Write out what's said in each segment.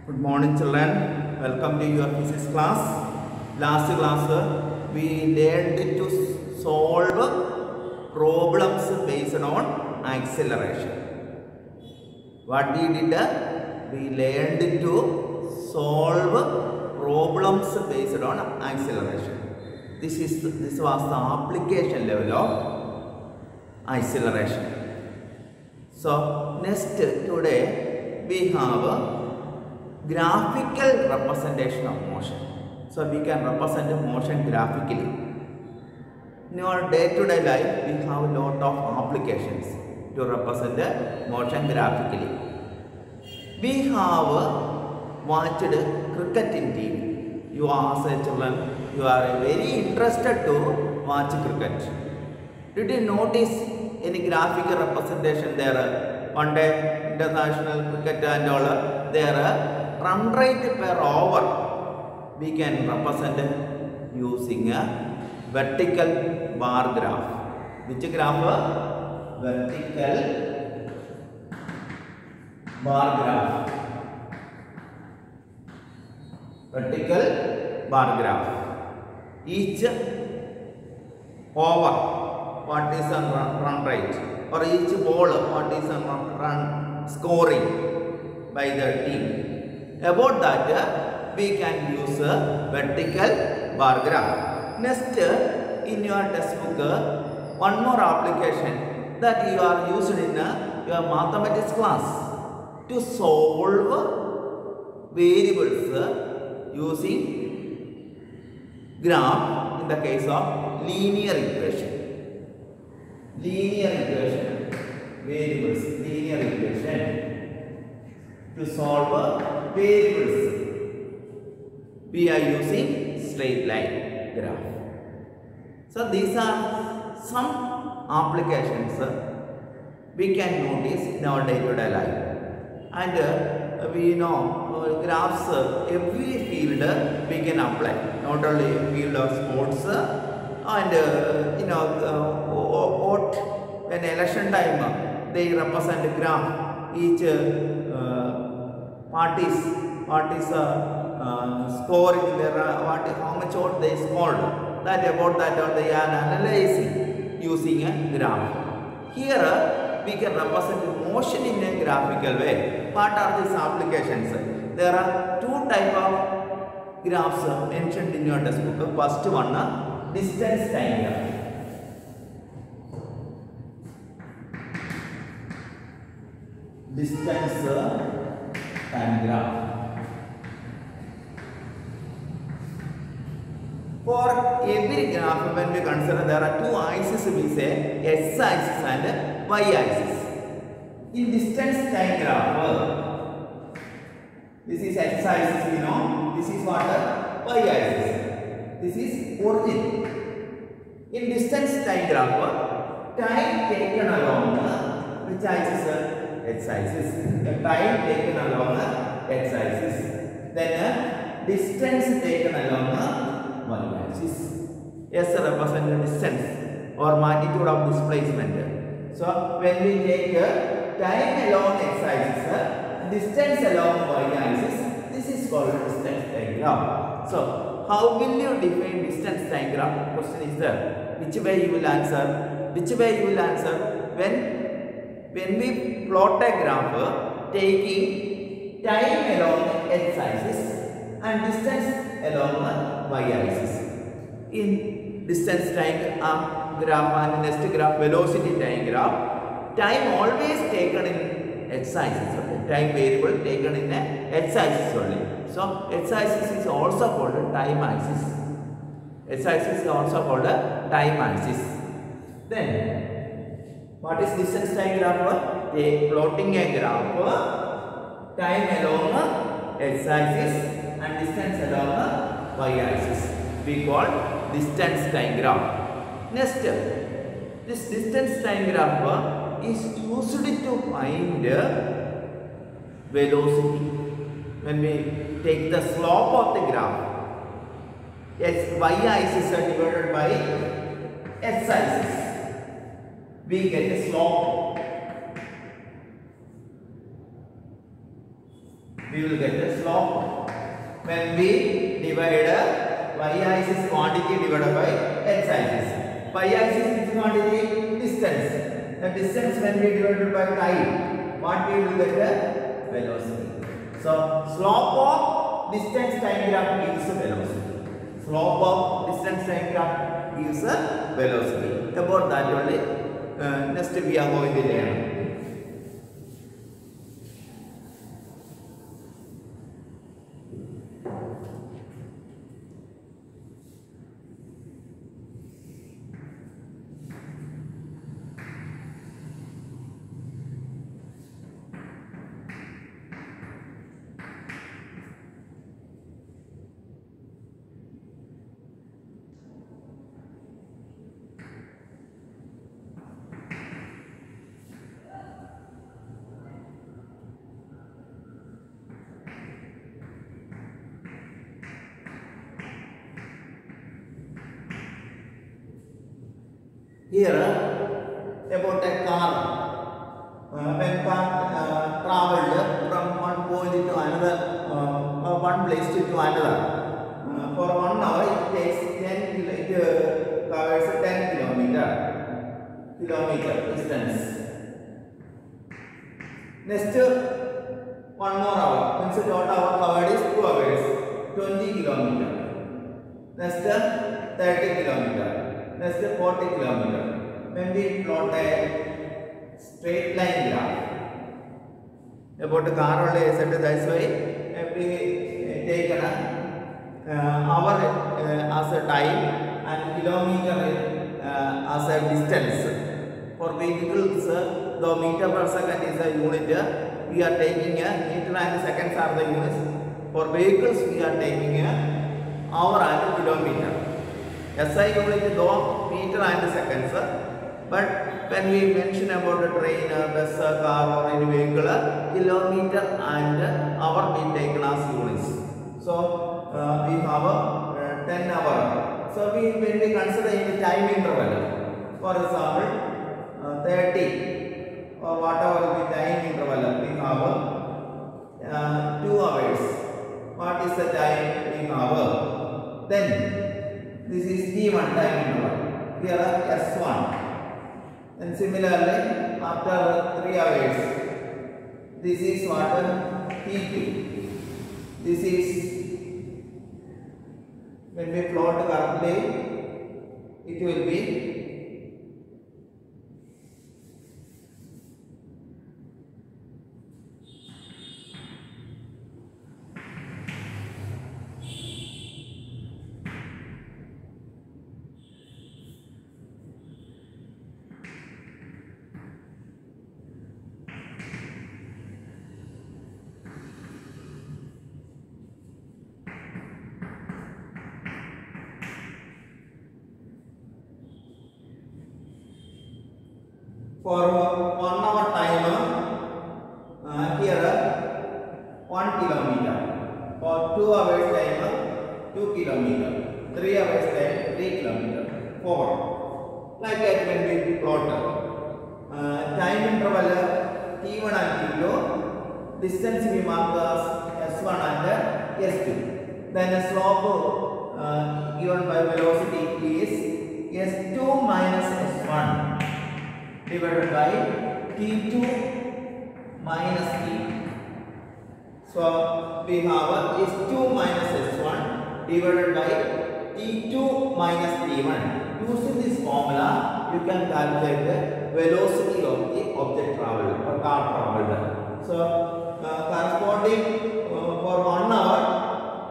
Good morning children, welcome to your physics class. Last class we learned to solve problems based on acceleration. What we did, we learned to solve problems based on acceleration. This was the application level of acceleration. So next today we have graphical representation of motion. So we can represent motion graphically. In our day-to-day life, we have a lot of applications to represent the motion graphically. We have watched cricket in TV. You are as a children, you are very interested to watch cricket. Did you notice any graphical representation there? One day, international cricket and all, there run rate per over we can represent using a vertical bar graph. Which graph? Vertical bar graph. Vertical bar graph. Each over what is a run rate, or each ball what is a run scoring by the team. About that we can use a vertical bar graph. Next, in your textbook, one more application that you are used in your mathematics class to solve variables using graph in the case of linear equation. Linear equation, variables, linear equation. To solve variables, we are using straight line graph. So these are some applications we can notice in our day-to-day life, and we know graphs every field we can apply, not only field of sports, and when election time they represent a graph, each parties scoring their how much vote they scored, that about that they are analyzing using a graph. Here we can represent motion in a graphical way. What are these applications? There are two type of graphs mentioned in your textbook. First one, distance time graph. Distance time graph. For every graph, when we consider there are two axes, we say x-axis and y-axis. In distance time graph, this is x-axis, we know. This is what? Y-axis. This is origin. In distance time graph, time taken along which axis? X-axis. The time taken along x-axis. Then distance taken along y-axis. S represents distance or magnitude of displacement. So when we take time along x-axis, distance along y-axis, this is called distance diagram. So how will you define distance diagram? Question is there. Which way you will answer? Which way you will answer? When we plot a graph taking time along x-axis and distance along y-axis. In distance time graph and next graph velocity time graph, time always taken in x-axis only. Time variable taken in x-axis only. So x-axis is also called time axis. X-axis is also called time axis. Then what is distance time graph? Plotting a graph, time along x-axis and distance along y-axis. We call distance time graph. Next, this distance time graph is used to find velocity. When we take the slope of the graph, y-axis are divided by x-axis, we get a slope. We we will get the slope. When we divide y-axis quantity divided by x-axis. Y-axis is quantity distance. The distance when we divided by time, what we will get the velocity. So slope of distance time graph gives a velocity. Slope of distance time graph gives a velocity. About that only. Next we are going to learn. Here about a car. When car traveled from one point to another, one place to another, for 1 hour it takes 10 covers 10 kilometer distance. Next 1 more hour, means the total hour covered is 2 hours, 20 kilometer. Next 30 kilometer. Next 40 kilometer. When we plot a straight line graph about the car only set that's why we take an hour as a time and kilometer as a distance. For vehicles, the meter per second is a unit. We are taking a meter and seconds are the units. For vehicles, we are taking a hour and kilometer. SI unit though meter and seconds, but when we mention about a train, bus, car or any vehicle, kilometer and hour we taken as units. So we have a 10 hour. So when we consider in the time interval, for example 30 or whatever the time interval, we have 2 hours. What is the time we have? Then this is T1 time interval. Here are S1. And similarly, after 3 hours, this is what T2. This is when we plot correctly, it will be for 1 hour time here 1 kilometer, for 2 hours time 2 kilometer, 3 hours time 3 kilometer, 4. Like that when we plot time interval T1 and T2, distance we mark as S1 and S2. Then the slope given by velocity is S2 minus S1 divided by T2 minus T. So we have S2 minus S1 divided by T2 minus T1. Using this formula, you can calculate the velocity of the object traveled or car traveled. So corresponding for 1 hour,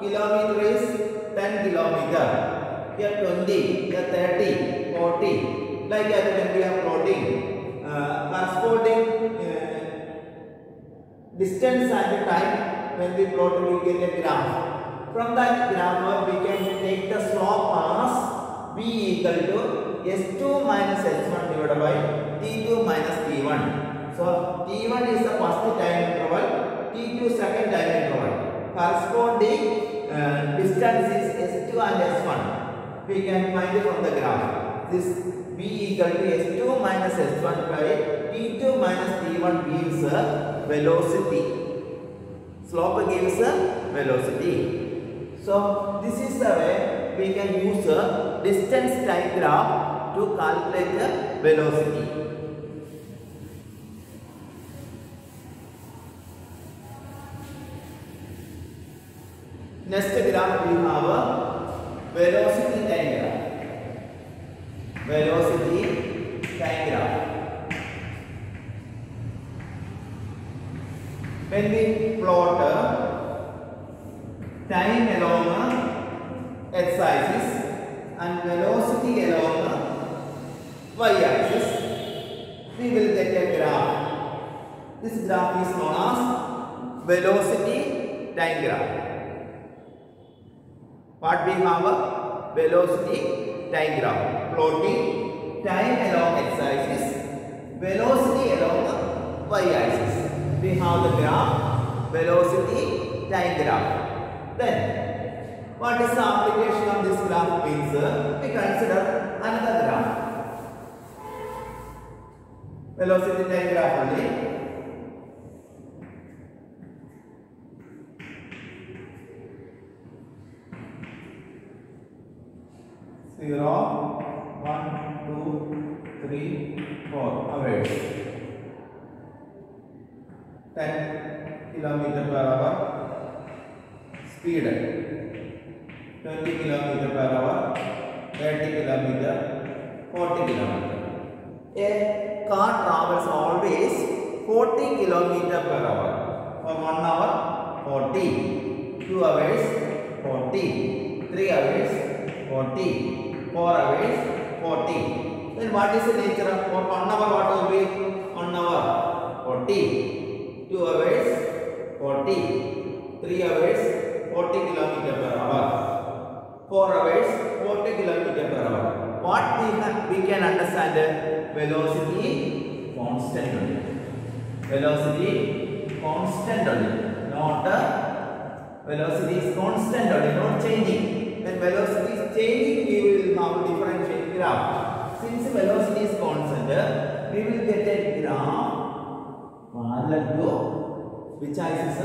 kilometer is 10 kilometer. Here 20, here 30, 40. Like that when we are plotting corresponding distance and time, when we plot we get a graph. From that graph we can take the slope as V equal to S2 minus S1 divided by T2 minus T1. So T1 is the first time interval, T2 second time interval. Corresponding distance is S2 and S1. We can find it from the graph. This V equal to S2 minus S1 by T2 minus T1 gives a velocity. Slope gives velocity. So this is the way we can use a distance time graph to calculate the velocity. Next graph we have a velocity time graph. Velocity time graph. When we plot time along x-axis and velocity along y-axis, we will get a graph. This graph is known as velocity time graph. What we have a velocity time graph, plotting time along x-axis, velocity along y-axis. We have the graph, velocity time graph. Then, what is the application of this graph means? We consider another graph. Velocity time graph only. Zero, 1, 2, 3, 4 hours. 10 km per hour speed, 20 km per hour, 30 km, 40 km. A car travels always 40 km per hour. For 1 hour, 40, 2 hours, 40, 3 hours, 40, 4 hours, 40. Then what is the nature of for 1 hour? What will be 1 hour? 40. 2 hours, 40, 3 hours, 40 km per hour, 4 hours, 40 km per hour. What we can understand velocity constant only. Velocity constant only, not velocity is constant only, not changing. When velocity is changing, we will have differential graph. Since velocity is constant, we will get a graph parallel to which axis?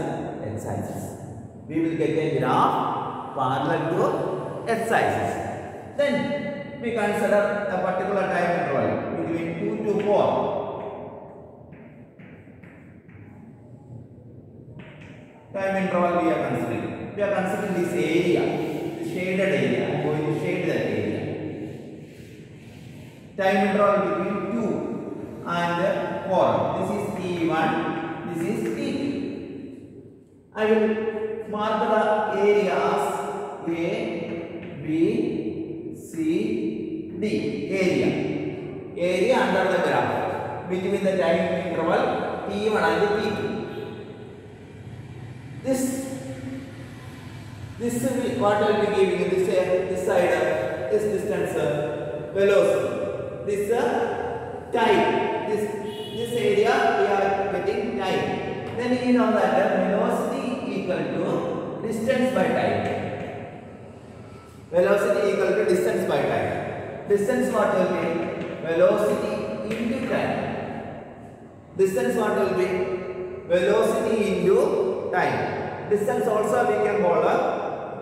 X-axis. We will get a graph parallel to x-axis. Then we consider a particular time interval between 2 to 4. Time interval we are considering. We are considering this area, the shaded area. I am going to shade that area. Time interval between 2 and 4. This is T1, this is T2. I will mark the areas A, B, C, D. Area under the graph between the time interval T1 and T2. This will what I will be giving this side this distance velocity. This time. This area we are getting time. Then you know that velocity equal to distance by time. Velocity equal to distance by time. Distance what will be? Velocity into time. Distance what will be? Velocity into time. Distance also we can call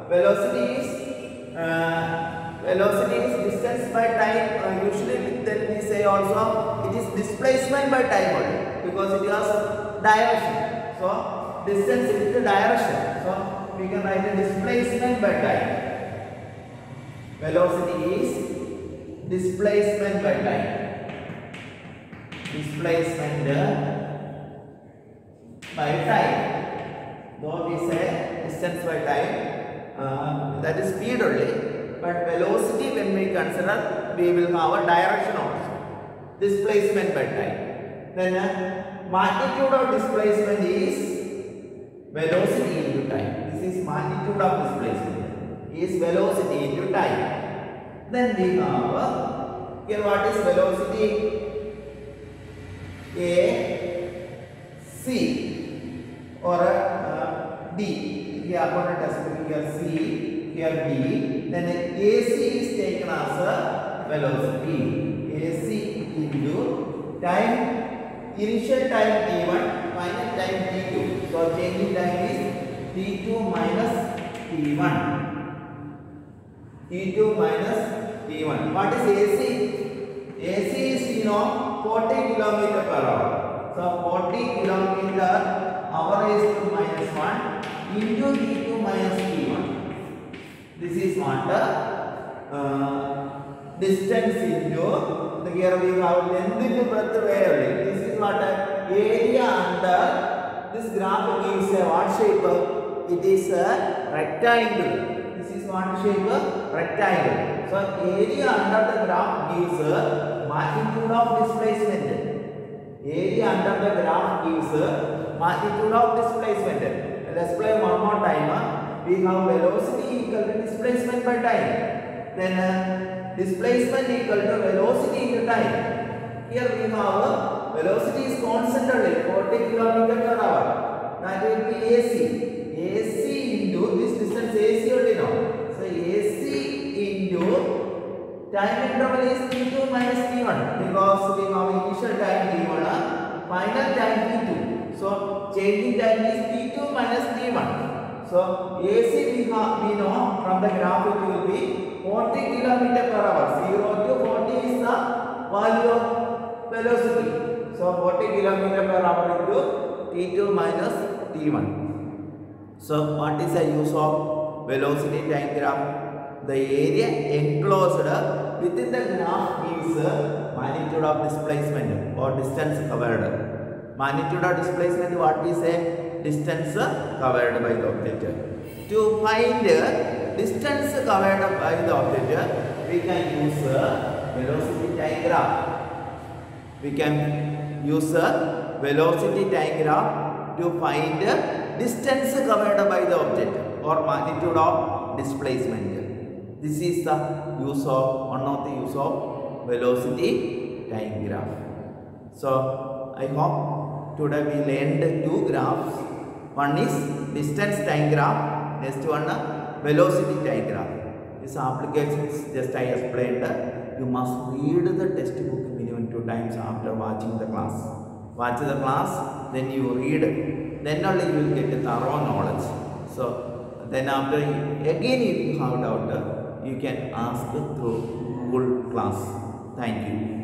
velocity is distance by time. Usually then we say also it is displacement by time only because it has direction. So distance is the direction. So we can write the displacement by time. Velocity is displacement by time. Displacement by time. Though we say distance by time, that is speed only. But velocity, when we consider, we will have a direction also. Displacement by time. Then magnitude of displacement is velocity into time. This is magnitude of displacement. Is velocity into time. Then we have here what is velocity? A, C or D. Here according to here C, here D. Then AC is taken as a velocity. AC into time, initial time T1, final time T2. So changing time is T2 minus T1. T2 minus T1. What is AC? AC is 40 kilometer per hour. So 40 kilometer hour raised to minus 1 into T2 minus T1. This is what distance into here we have length into breadth wavelength. This is what area under this graph gives a what shape? It is a rectangle. This is what shape? Rectangle. So area under the graph gives magnitude of displacement. Area under the graph gives magnitude of displacement. Let's play one more time. We have velocity equal to displacement by time. Then displacement equal to velocity into time. Here we have velocity is constant only 40 km per hour. That will be AC. AC into this distance AC only now. So AC into time interval is T2 minus T1 because we have initial time T1, final time T2. So changing time is T2 minus T1. So AC we know from the graph it will be 40 km per hour. 0 to 40 is the value of velocity. So 40 km per hour into T2 minus T1. So what is the use of velocity time graph? The area enclosed within the graph gives magnitude of displacement or distance covered. Magnitude of displacement, what we say? Distance covered by the object. To find distance covered by the object, we can use velocity time graph. We can use velocity time graph to find distance covered by the object or magnitude of displacement. This is the use of one of the use of velocity time graph. So I hope today we learned two graphs. One is distance time graph, next one velocity time graph. This applications just I explained. You must read the textbook minimum 2 times after watching the class. Watch the class, then you read. Then only you will get a thorough knowledge. So then after again if you have doubt, you can ask through Google class. Thank you.